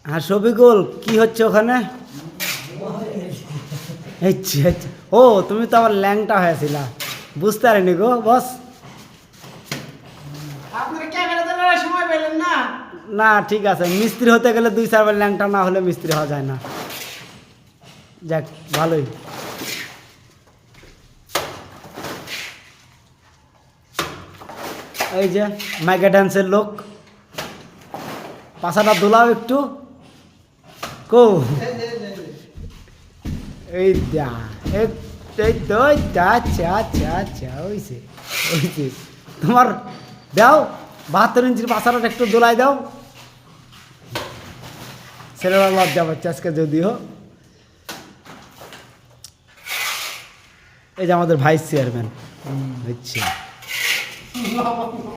হ্যাঁ শফিকুল, কি হচ্ছে ওখানে? ও তুমি তো আবার ল্যাংটা হয়েছিলা, বুঝতে পারিনি গো বস। সময় পেলেন না? না ঠিক আছে, মিস্ত্রি হতে গেলে 2-4 বার ল্যাংটা না হলে মিস্ত্রি হওয়া যায় না। যাক ভালোই। এই যে মাইকা ড্যান্সের লোক, পাছাটা দোলাও একটু। কো এই দা, এই তো আচ্ছা আচ্ছা আচ্ছা, ওইছে ওইছে তোমার। দাও 72 ইঞ্চির পাছাটা একটু দোলাই দাও। ছেলেরা লজ্জা পাচ্ছে আজকে যদিও। এই যে আমাদের ভাইস চেয়ারম্যান হচ্ছে।